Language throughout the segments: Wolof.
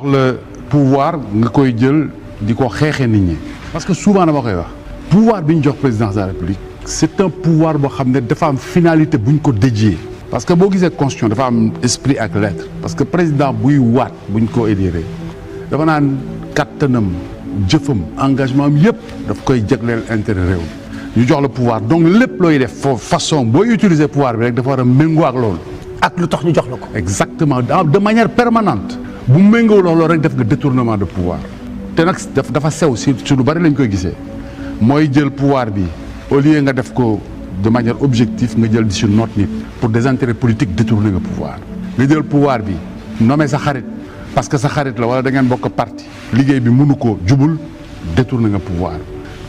la pouvoir nga koy jël di ko xeexee nit ñi. parce que souvent dama koy wax pouvoir bi ñu jox présidence de la République c'est un pouvoir boo xam ne dafa am finalité bu ñu ko dédié. parce que boo gisee constitution dafa am esprit ak lettre parce que président buy waat bu ñu ko élire dafa naan kattanam jëfam engagement am yëpp daf koy jagleel intérêt réew ñu jox la pouvoir donc lépp looy def foofu façon booy utiliser pouvoir bi rek dafa war a méngoo ak loolu. ak lu tax ñu jox la ko. exactement de manière permanente bu méngoo loolu rek def nga détournement de pouvoir te nag dafa sew si lu bari lañ koy gisee mooy jël pouvoir bi au lieu nga def ko de manière objective nga jël di si noot nit pour des intérêts politiques détourner nga pouvoir nga jël pouvoir bi nommer sa xarit parce que sa xarit la wala da ngeen bokk parti liggéey bi mënu ko jubul détourner nga pouvoir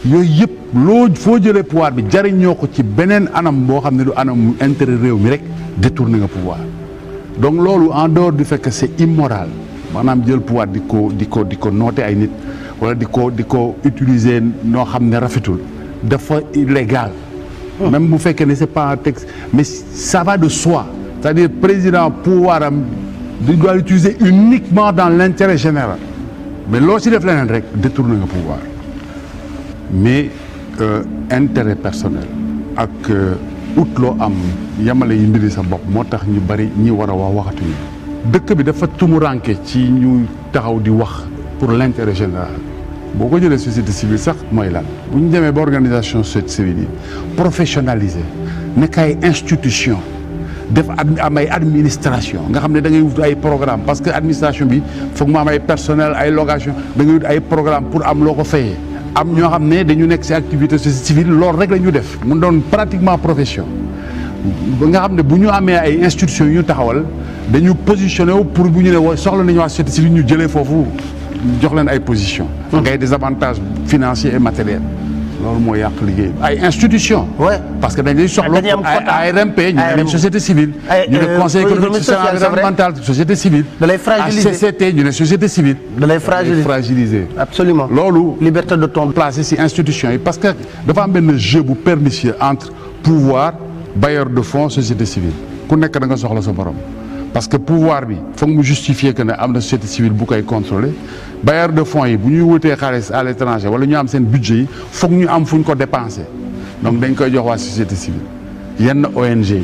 yooyu yëpp loo foo jëlee pouvoir bi jariñoo ko ci beneen anam boo xam ne du anam intérêt réew mi rek détourner nga pouvoir donc loolu en dehors du fait que c'est immoral maanaam jël pouvoir di ko noote ay nit wala di ko utiliser noo xam ne rafetul dafa illégal même bu fekkee ne c'est pas un texte mais ça va de soi c'est-à-dire président pouvoir am di doit l'utiliser uniquement dans l'intérêt général mais loo ci def leneen rek détourner nga pouvoir mais intérêt personnel ak ut loo am yamale yi mbiri sa bopp moo tax ñu bari ñi war a wax waxatuñu dëkk bi dafa tumuranke ci ñu taxaw di wax pour l'intérêt général boo ko jëlee société civile sax mooy lan bu ñu demee ba organisation société civile yi professionnalisé nekk ay institution def am ay administration nga xam ne da ngay wut ay programme parce que administration bi foog mu am ay personnel ay location da ngay wut ay programme pour am loo ko fayee am ñoo xam ne dañu nekk ci activité société civile loolu rek la ñu def mu doon pratiquement profession nga xam ne bu ñu amee ay institutions yu ñu taxawal dañu positionné wu pour bu ñu ne soxla nañu waa société civile ñu jëlee foofu jox leen ay position ngay des avantages financiers et matériels loolu moo yàq liggéey ay institutions. ouais parce que dañuy soxla ay ARMP ñu ne société civile. ñu ne conseil économique social et environnemental société civile. da lay fragiliser HCCT ñu ne société civile. da lay fragiliser absolument loolu. liberté de ton placé ci institutions yi parce que dafa am benn jeu bu pernicieux entre pouvoir bailleur de fonds société civile ku nekk da nga soxla sa borom. parce que pouvoir bi foog mu justifier que ne am na société civile bu koy contrôler bailleur de fonds yi bu ñuy wutee xaalis à l'étranger wala ñu am seen budget yi foog ñu am fu ñu ko dépenser donc dañ koy jox waa société civile yenn ONG yi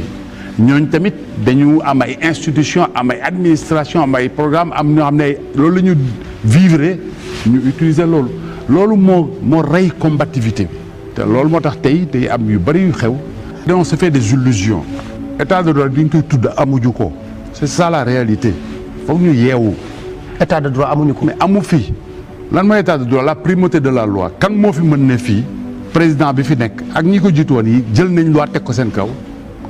ñooñ tamit dañu am ay institution am ay administration am ay programme am ñoo xam ne loolu la ñu vivre ñu utiliser loolu moo rey combativité bi te loolu moo tax tey am yu bari yu xew on se fait des illusions état de droit bi ñu koy tudd amuñu ko c'est ça la réalité foog ñu yeewu. état de droit amuñu ko. mais amu fi lan mooy état de droit la primauté de la loi kan moo fi mën ne fii président bi fi nekk ak ñi ko jiitu woon yi jël nañ loi teg ko seen kaw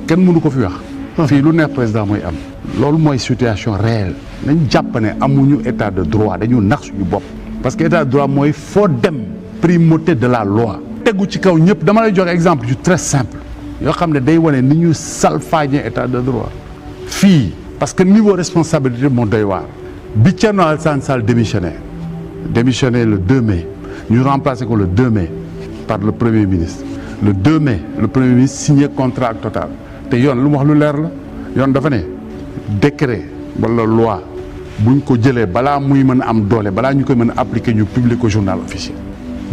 kenn mënu ko fi wax. fii lu neex président mooy am. loolu mooy situation réelle nañ jàpp ne amuñu état de droit dañu nax suñu bopp. parce que état de droit mooy foo dem primauté de la loi. tegu ci kaw ñëpp dama lay jox exemple yu très simple yoo xam ne day wane ni ñu salfaañe état de droit fii. parce que niveau responsabilité moo doy waar bi Thierno Alassane Sall démissionné le 2 mai ñu remplacé ko le 2 mai par le premier ministre le 2 mai le premier ministre signé contrat ak Total te yoon lu mu wax lu leer la yoon dafa ne décret wala loi buñ ko jëlee balaa muy mën a am doole balaa ñu koy mën a appliquer ñu publier ko journal officiel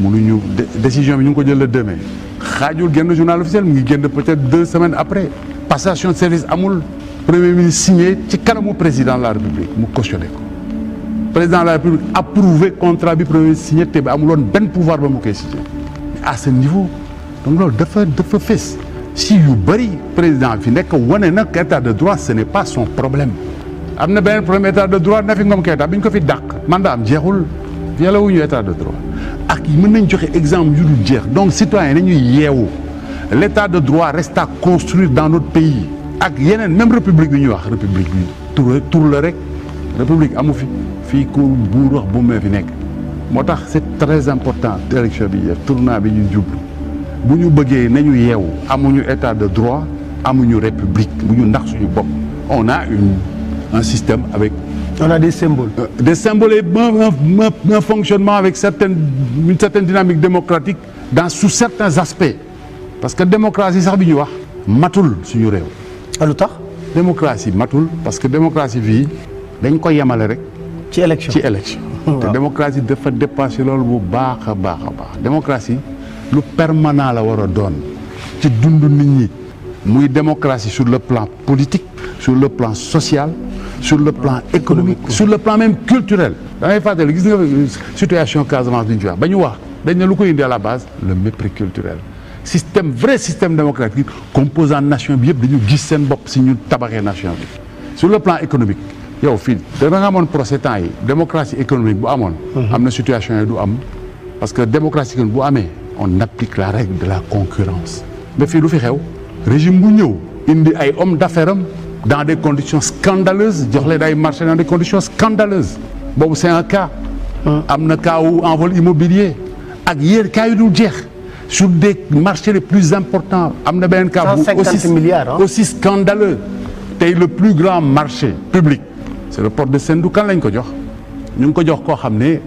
mënuñu décision bi ñu ngi ko jël le 2 mai xaajul génn journal officiel mu ngi génn peut-être 2 semaines après passation de service amul premier ministre signé ci kanamu président de la république mu cautionné ko président de la république approuvé contrat bi premier ministre signé te bi amuloon benn pouvoir ba mu koy signé à ce niveau donc loolu dafa fës si yu bëri président fi nekk wane na état de droit ce n'est pas son problème am na beneen problème état de droit Nafi Ngom Keïta bi ñu ko fi dàq mandat am jeexul yàlla wuñu état de droit ak mën nañ joxe exemple yu dul jeex donc citoyen nañuy yeewu l'état de droit reste à construire dans notre pays ak yeneen même république bi ñuy wax république bi tur la rek république amu fi fii ku buur wax bu mee fi nekk moo tax c'est très important élection bi tournant bi ñu jublu bu ñu bëggee nañu yeewu amuñu état de droit amuñu république bu ñu ndax suñu bopp on a un système avec on a des symboles et un fonctionnement avec une certaine dynamique démocratique sous certains aspects parce que démocratie sax bi ñu wax matul suñu réew lu tax démocratie matul parce que démocratie fii dañ ko yemale rek ci élection te démocratie dafa dépassé loolu bu baax a baax a baax démocratie lu permanent la war a doon ci dundu nit ñi muy démocratie sur le plan politique sur le plan social sur le plan économique sur le plan même culturel. da ngay fàttali gis nga situation Casamance bi ñu fi wax ba ñu wax dañ ne lu ko indi à la base le mépris culturel vrai système démocratique composant nation bi yëpp dañu gis seen bopp si ñu tabaxee nation bi. sur le plan économique yow fii da nga amoon procès temps yi démocratie économique bu amoon. am na situation yi du am parce que démocratie économique bu amee on applique la règle de la concurrence. mais fii lu fi xew régime bu ñëw indi ay hommes d'affaires am dans des conditions scandaleuses jox leen ay marché dans des conditions scandaleuses boobu c'est un cas. am na cas wu envol immobilier ak yéen cas yu dul jeex sur des marchés les plus importants am na beneen cas bu aussi scandaleux tey le plus grand marché public c'est le port de Sendou kan lañ ko jox ñu ngi ko jox koo xam ne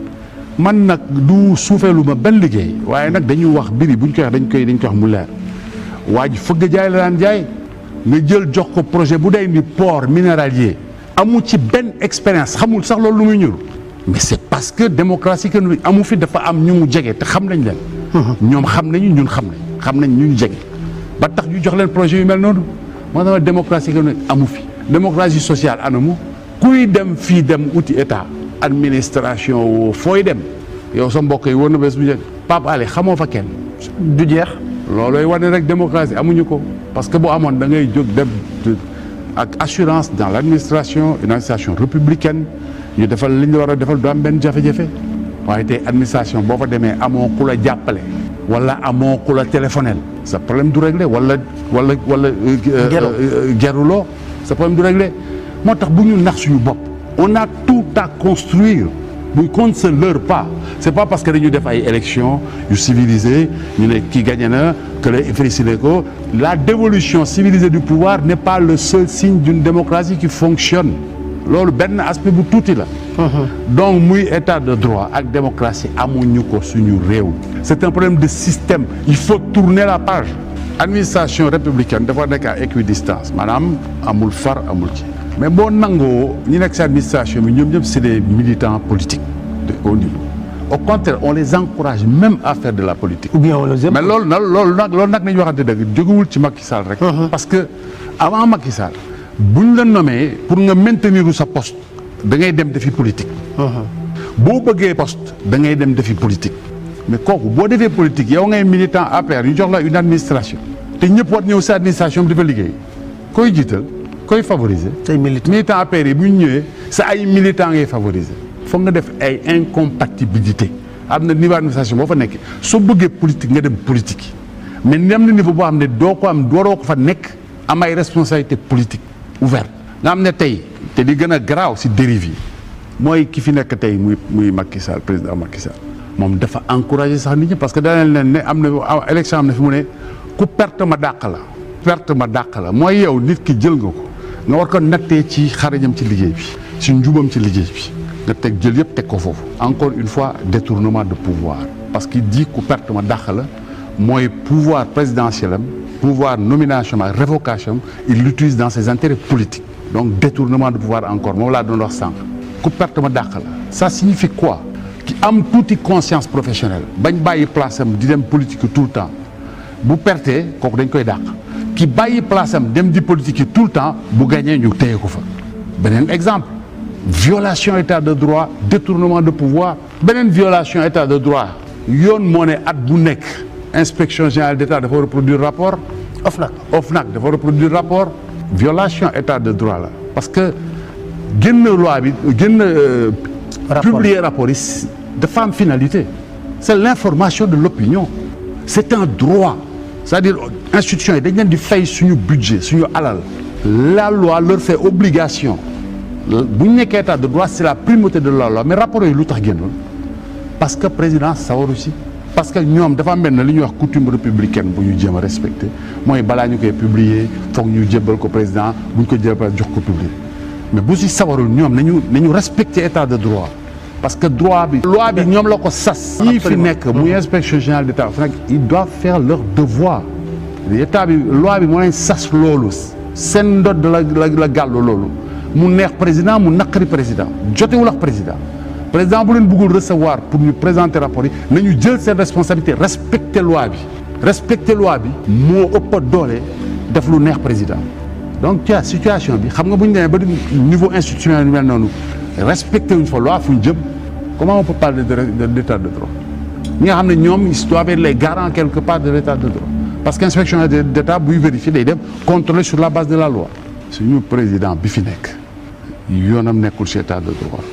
man nag du suufeelu ma benn liggéey waaye nag dañuy wax biri buñ koy wax dañ koy wax mu leer waa ji fëgg jaay la daan jaay nga jël jox ko projet bu day ni port minéralier amu ci benn expérience xamul sax loolu lu muy ñur mais c'est parce que démocratie économique amu fi dafa am ñu mu jege te xam nañ leen. ñoom xam nañu ñun xam nañ ñu jege ba tax ñu jox leen projet yu mel noonu moo tax démocratie économique amu fi. démocratie sociale anamu kuy dem fii dem uti état administration fooy dem yow sa mbokk yi woon na bés bu njëkk Pape Alé xamoo fa kenn. du jeex. loolooy wane rek démocratie amuñu ko parce que boo amoon da ngay jóg dem ak assurance dans l'administration une administration républicaine ñu defal li ñu war a defal du am benn jafe-jafe waaye tey administration boo fa demee amoo ku la jàppale wala amoo ku la téléphonel sa problème du réglé wala geruloo sa problème du réglé moo tax bu ñu nax suñu bopp on a tout à construire bu qu'on ne se leurre pas c'est pas parce que dañu def ay élections yu civilisées ñu ne kii gagné na que la félicité ko la dévolution civilisée du pouvoir n'est pas le seul signe d'une démocratie qui fonctionne loolu benn aspect bu tuuti la. donc muy état de droit ak démocratie amuñu ko suñu réew. c'est un problème de système il faut tourner la page. administration républicaine dafa nekk à équidistance maanaam amul far amul ci. mais boo nangoo ñi nekk ci administration bi ñoom ñëpp c'est des militants politiques de haut niveau au contraire on les encourage même à faire de la politique. ou bien on les aime. mais loolu nag nañu waxante dëgg jógewul ci Macky Sall rek. parce que avant Macky Sall buñ la nommé pour nga maintenir sa poste da ngay dem defi politique. boo bëggee poste da ngay dem defi politique. mais kooku boo defee politique yow ngay militant APR ñu jox la une administration te ñëpp war ñëw sa administration bi dafa liggéey koy jiital. koy favoriser. say militant APR yi bu ñu ñëwee sa ay militants ngay favoriser. foog nga def ay incompatibilité am na niveau administration boo fa nekkee soo bëggee politique nga dem politique mais ni am na niveau boo xam ne doo ko am dooroo ko fa nekk am ay responsabilité politique ouverte nga xam ne tey te li gën a garaaw si dérive yi mooy ki fi nekk tey muy Macky Sall président Macky Sall moom dafa encourager sax nit ñi parce que danañ leen ne am na élection am na fi mu ne ku perte ma dàq la mooy yow nit ki jël nga ko. nga war ko nattee ci xarañam ci liggéey bi ci njubam ci liggéey bi nga teg jël yëpp teg ko foofu encore une fois détournement de pouvoir parce qu'il dit ku perte ma dàq la mooy pouvoir présidentiel am pouvoir nomination ak révocation il l'utilise dans ses intérêts politiques donc détournement de pouvoir encore moom laa doon wax sànq ku perte ma dàq la ça signifie quoi ki am tuuti conscience professionnelle bañ bàyyi place am di dem politique tout le temps bu pertee kooku dañ koy dàq ki bàyyi place am dem di politique yi tout le temps bu gagné ñu téye ko fa beneen exemple violation état de droit détournement de pouvoir beneen violation état de droit yoon moo ne at bu nekk inspection générale d'état dafa war a produire rapport OFNAC dafa war a produire rapport violation état de droit la parce que génn loi bi publier rapport yi dafa am finalité c'est l'information de l'opinion c'est un droit c'est-à-dire institutions yi dañ leen di fay suñu budget suñu alal la loi leur fait obligation bu ñu nekkee état de droit c'est la primauté de la loi mais rapport yi lu tax génnoon parce que président sawaru si parce que ñoom dafa mel na li ñuy wax coutume républicaine bu ñu jéem a respecté mooy balaa ñu koy publier foog ñu jébbal ko président bu ñu ko jébbal jox ko publier mais bu si sawarul ñoom nañu respecter état de droit parce que droit bi loi bi ñoom la ko sas ñii fi nekk muy inspection générale d'état fu nekk ils doivent faire leur devoir état bi loi bi moo leen sas loolu seen ndodd la gàllu loolu mu neex président mu naqari président jotewul ak président bu leen bëggul recevoir pour ñu présenter rapport yi nañu jël seen responsabilité respecter loi bi moo ëpp doole def lu neex président donc tu as situation bi xam nga bu ñu demee ba niveau institutionnel mel noonu respecté wuñ fa loi fu ñu jëm comment on peut parler de l'état de droit ñi nga xam ne ñoom ils doivent être les garants quelque part de l'état de droit parce que inspection d'état buy vérifier day dem contrôler sur la base de la loi suñu président bi fi nekk yoonam nekkul ci état de droit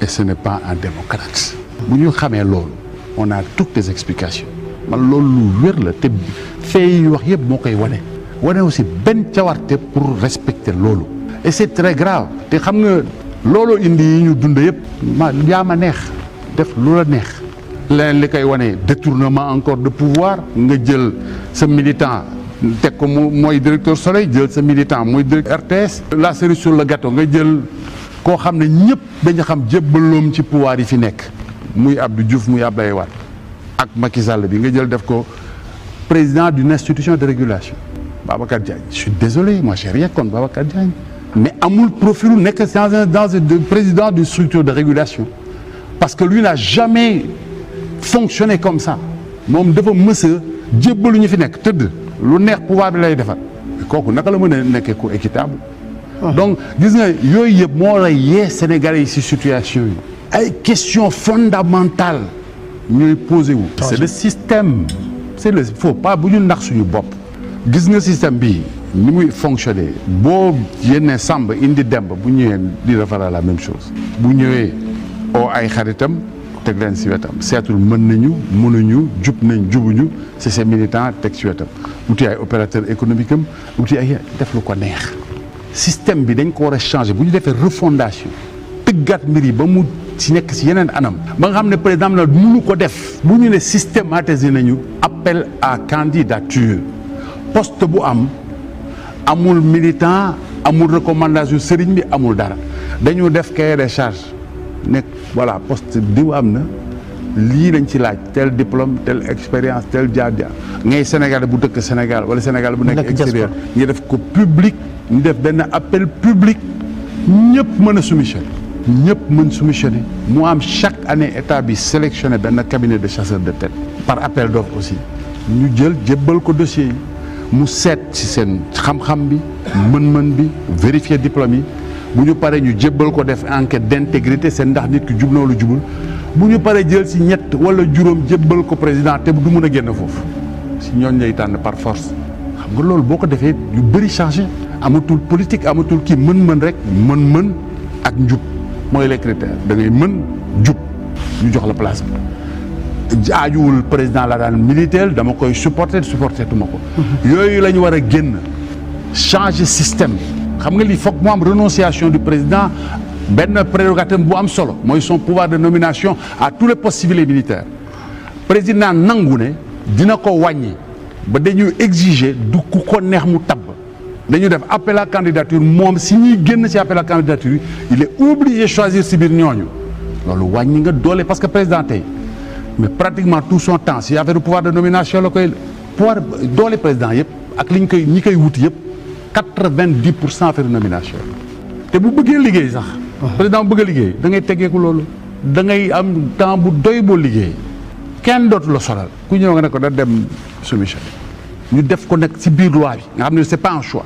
et ce n'est pas un démocrate bu ñu xamee loolu on a toutes les explications man loolu lu wér la te fee yi wax yëpp moo koy wane aussi benn cawarte pour respecter loolu et c'est très grave te xam nga loolu indi yi ñu dund yëpp yaa ma neex def lu la neex leneen li koy wane détournement encore de pouvoir nga jël sa militant teg ko mooy directeur Soleil jël sa militant mooy directeur RTS la cerise sur le gâteau nga jël koo xam ne ñëpp dañu xam jébbaloom ci pouvoir yi fi nekk muy Abdou Diouf muy Abdoulaye Wade ak Macky Sall bi nga jël def ko président d'une institution de régulation Babacar Diagne je suis désolé moi j'ai rien contre Babacar Diagne mais amul profil nekk dans un président d'une structure de régulation parce que lui n'a jamais fonctionné comme ça moom dafa mës a jébbalu ñu fi nekk tëdd lu neex pouvoir bi lay defar kooku naka la mën a nekkee ku équitable donc gis nga yooyu yëpp moo lay yee Sénégalais yi ci situation yi ay questions fondamentales ñooy posé wu c'est le système faut pas bu ñu nax suñu bopp gis nga système bi ni muy fonctionner boo yénnee Samba indi Demba bu ñëwee di defara la même chose bu ñëwee oo ay xaritam teg leen ci wetam seetul mën nañu mënuñu jub nañ jubuñu c'est ces militants teg ci wetam uti ay opérateur économique am uti ay def lu ko neex système bi dañ ko war a changer bu ñu defee refondation tëggaat mbir yi ba mu ci nekk ci yeneen anam ba nga xam ne par exemple mënu ko def bu ñu ne systématiser nañu appel à candidature poste bu amul militant amul recommandation sëriñ bi amul dara dañu def cahier des charges nekk voilà poste diw am na lii lañ ci laaj tel diplôme tel expérience tel jaar ngay Sénégal bu dëkk Sénégal wala Sénégal bu nekk extérieur ñu def ko public ñu def benn appel public ñëpp mën a soumissionner mu am chaque année état bi sélectionné benn cabinet de chasseurs de tête par appel d'offre aussi ñu jël jébbal ko dossier yi mu seet ci seen xam-xam bi mën-mën bi vérifier diplôme yi bu ñu paree ñu jébbal ko def enquête d'intégrité seen ndax nit ki jub na wala jubul bu ñu paree jël ci ñett wala juróom jébbal ko président te du mun a génn foofu ci ñooñ lay tànn par force xam nga loolu boo ko defee yu bëri changé amatul politique amatul kii mën-mën rek mën-mën ak njub mooy les critères da ngay mën jub ñu jox la place bi aajuwul président la daan militaire dama koy supporter tuma ko yooyu la ñu war a génn changer système xam nga lii foog mu am renonciation du président benn prérogative bu am solo mooy son pouvoir de nomination à tous les postes civils et militaires président nangu ne dina ko wàññi ba dañuy exiger du ku ko neex mu tabb dañu def appel à candidature moom si ñuy génn ci appel à candidature yi il est obligé choisir si biir ñooñu loolu wàññi nga doole parce que président tey mais pratiquement tout son temps si affaire pouvoir de nomination la koy pouvoir doole président yëpp ak li ñu koy ñi koy wuti yëpp 90% affaire nomination te bu bëggee liggéey sax président bu bëgg a liggéey da ngay teggeeku loolu da ngay am temps bu doy boo liggéey kenn dootu la solal ku ñëw nga ne ko da dem soumission ñu def ko nag ci biir loi bi nga xam ne c'est pas un choix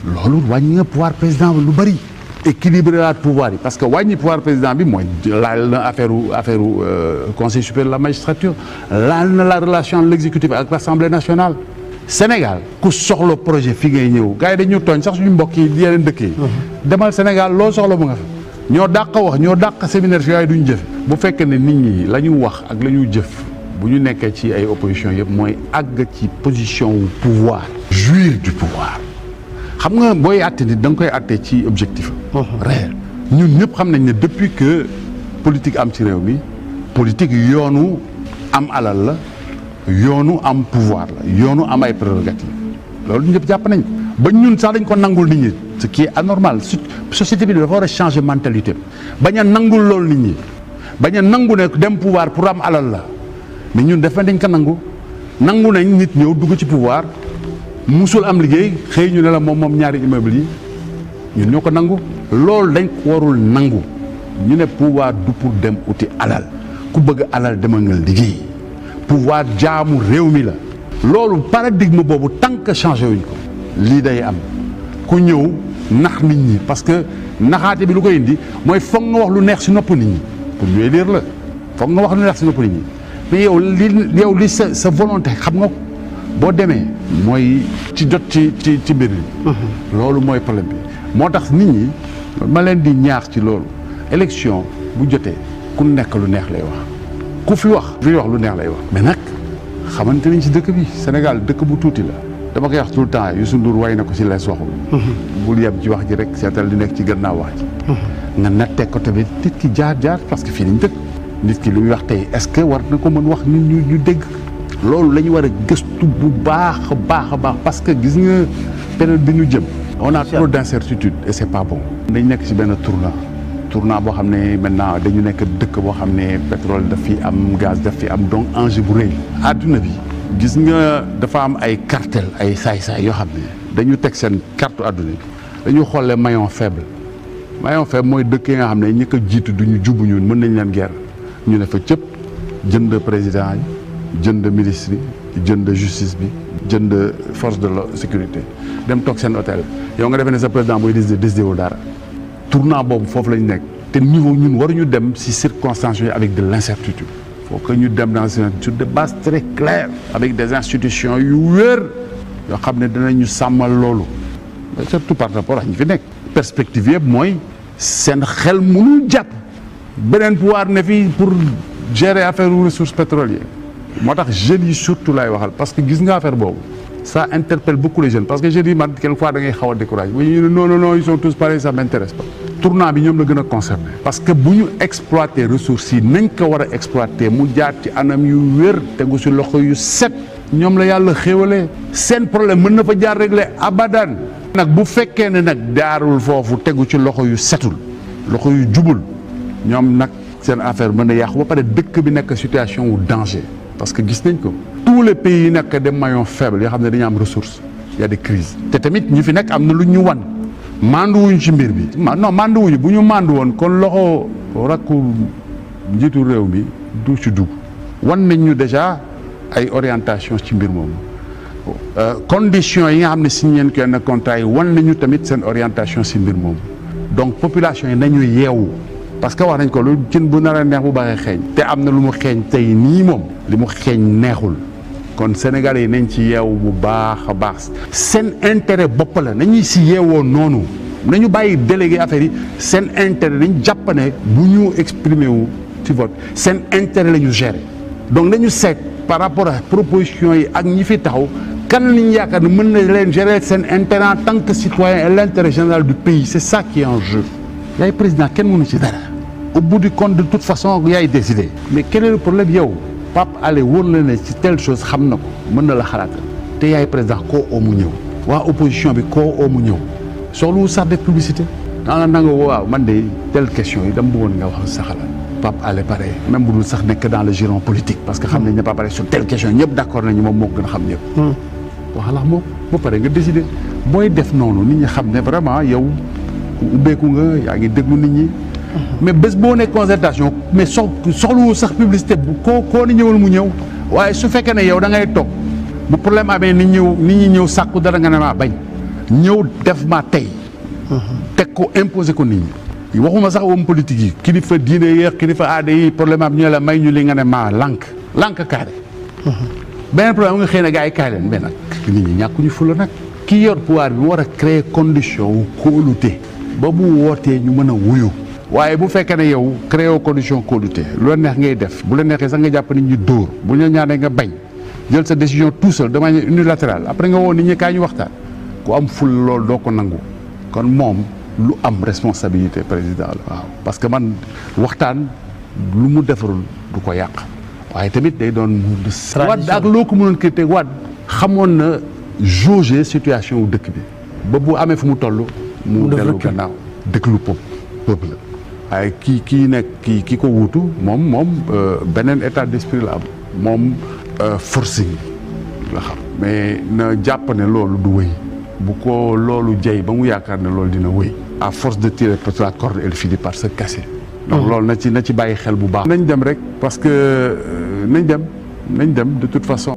loolu wàññi nga pouvoir président lu bëri équilibrer la pouvoir yi parce que wàññi pouvoir président bi mooy laal na affaire conseil supérieur de la magistrature laal na la relation de l'exécutif avec l'Assemblée nationale Sénégal ku soxla projet fi ngay ñëw gars yi dañu tooñ sax suñu mbokk yi yeneen dëkk yi demal Sénégal loo soxla mu nga fa ñoo dàq wax ñoo dàq séminaire si yooyu duñ jëf bu fekkee ne nit ñi la ñu wax ak la ñu jëf bu ñu nekkee ci ay opposition yëpp mooy àgg ci position wu pouvoir jouir du pouvoir xam nga booy àtte nit da nga koy àtte ci objectif réel ñun ñëpp xam nañ ne depuis que politique am ci réew mi politique yoonu am alal la yoonu am pouvoir la yoonu am ay prérogatives loolu ñëpp jàpp nañ ba ñun sax dañ ko nangul nit ñi ce qui est anormal société bi dafa war a changer mentalité bañ a nangul loolu nit ñi bañ a nangu ne dem pouvoir pour am alal la mais ñun def dañ ko nangu nañ nit ñëw dugg ci pouvoir musul am liggéey xëy ñu ne la moom ñaari immeuble yi ñun ñoo ko nangu. loolu dañ ko warul nangu ñu ne pouvoir du pour dem uti alal ku bëgg alal demal nga liggéey pouvoir jaamu réew mi la. loolu paradigme boobu tant que changé wuñ ko lii day am ku ñëw nax nit ñi parce que naxaate bi lu koy indi mooy foog nga wax lu neex ci nopp nit ñi pour ñu élire la foog nga wax lu neex ci nopp nit ñi mais yow li sa volonté xam nga boo demee mooy ci jot ci mbir mi. loolu mooy problème bi moo tax nit ñi ma leen di ñaax ci loolu élection bu jotee ku nekk lu neex lay wax ku fi wax lu neex lay wax mais nag xamante nañ ci dëkk bi Sénégal dëkk bu tuuti la dama koy wax tout le temps Youssou Ndour way na ko ci lees waxul bul yem ci wax ji rek seetal di nekk ci gannaaw wax ji nga nattee ko tamit nit ki jaar parce que fii lañ dëkk nit ki lu muy wax tey est-ce que war na ko mën wax nit ñu dégg loolu la ñu war a gëstu bu baax a baax parce que gis nga période bi ñu jëm on a trop d'incertitude et c'est pas bon dañ nekk ci benn tournant boo xam ne maintenant dañu nekk dëkk boo xam ne pétrole daf fi am gaz daf fi am donc enjeu bu rëy àdduna bi gis nga dafa am ay cartel ay saay-saay yoo xam ne dañu teg seen carte àdduna bi dañu xoolee maillon faible mooy dëkk yi nga xam ne ñi ko jiitu duñu jubuñu mën nañ leen guerre ñu ne fa cëpp jënd président yi jënd ministre yi jënd justice bi jënd force de la sécurité dem toog seen hôtel yow nga defee ne sa président mooy décidé wu dara tournant boobu foofu lañu nekk te niveau ñun waruñu dem ci circonstances yooyu avec de l'incertitude faut que ñu dem dans sur des bases très claires avec des institutions yu wér yoo xam ne dinañu sàmmal loolu surtout par rapport ak ñi fi nekk perspective yëpp mooy seen xel mënul jàpp beneen pouvoir ne fii pour gérer affaire ressources pétrolières moo tax jeunes yi surtout laay waxal parce que gis nga affaire boobu ça interpelle beaucoup les jeunes parce que jeunes yi man quelquefois da ngay xaw a découragé bu ñu ne non ils sont tous pareils ça m'intéresse pas tournant bi ñoom la gën a concerné parce que bu ñu exploiter ressources yi nañ ko war a exploiter mu jaar ci anam yu wér tegu ci loxo yu set ñoom la yàlla xéwalee seen problème mën na fa jaar régler abadan nag bu fekkee ne nag jaarul foofu tegu ci loxo yu setul loxo yu jubul ñoom nag seen affaire mën na yàqu ba pare dëkk bi nekk situation wu danger parce que gis nañ ko tous les pays yi nekk des maillons faibles yoo xam ne dañu am ressources y a des crises te tamit ñi fi nekk am na lu ñu wan manduwuñ ci mbir bi non manduwuñu bu ñu mandu woon kon loxo rakku njiitu réew mi du ci dugg wan nañ ñu déjà ay orientation ci mbir moomu conditions yi nga xam ne signé nañ ko yenn contrat yi wan nañu tamit seen orientation ci mbir moomu donc population yi nañu yeewu parce que wax nañ ko lu cin bu nar a neex bu baaxee xeeñ te am na lu mu xeeñ tey nii moom li mu xeeñ neexul kon Sénégalais yi nañ ci yeewu bu baax a baax seen intérêt bopp la nañuy si yeewoo noonu nañu bàyyi délégué affaire yi seen intérêt dañ jàpp ne bu ñu exprimer wu ci vote seen intérêt la ñu gérer donc nañu seet par rapport à proposition yi ak ñi fi taxaw kan lañu yaakaar ne mën na leen gérer seen intérêt en tant que citoyen et l'intérêt général du pays c'est ça qui est en jeu yaay président kenn mënu ci dara au bout du compte de toute façon yaay décidé mais quel est le problème yow Pape Alé wóor la ne ci telle chose xam na ko mën na la xalaatal te yaay président koo oo mu ñëw waa opposition bi koo oo mu ñëw soxluwu sax def publicité nanga waaw man de telle question yi dama bëggoon nga wax sa xalaat Pape Alé pare même bu dul sax nekk dans le giron politique parce que xam nañ ne Pape Alé sur telle question ñëpp d'accord nañu moom moo gën a xam ñëpp waxalax moom ba pare nga décider booy def noonu nit ñi xam ne vraiment yow ku ubbeeku nga yaa ngi déglu nit ñi mais bés boo nekk concertation mais soxluwu sax publicité bu koo ni ñëwal mu ñëw waaye su fekkee ne yow da ngay toog bu problème amee nit ñi ñëw sàkku dara nga ne maa bañ ñëw def ma tey teg ko imposer ko nit ñi waxuma sax homme politique yi kilifa diine yeex kilifa aada yi problème am ñu la may ñu li nga ne maa lànk kaare beneen problème nga xëy na gars yi kaay leen mais nag nit ñi ñàkkuñu fula nag ki yor pouvoir bi war a créer condition wu kóolute ba bu wootee ñu mën a wuyu waaye bu fekkee ne yow créé condition kóolute lu la neex ngay def bu la neexee sax nga jàpp nit ñi dóor bu ñu la ñaanee nga bañ jël sa décision tout seul de manière unilatérale après nga woo nit ñi kaay ñu waxtaan ku am ful loolu doo ko nangu kon moom lu am responsabilité président la waaw parce que man waxtaan lu mu defarul du ko yàq waaye tamit day doon Wade ak loo ko mënoon critiquer Wade xamoon na jauger situation wu dëkk bi ba bu amee fu mu toll mu dellu gannaaw déglu peuple la waaye kii ko wuutu moom beneen état d'esprit la am moom forcing la xam mais na jàpp ne loolu du wëy bu ko loolu jey ba mu yaakaar ne loolu dina wëy à force de tirer parce que la corde elle finit par se casser. donc loolu na ci bàyyi xel bu baax. nañ dem rek parce que nañ dem de toute façon.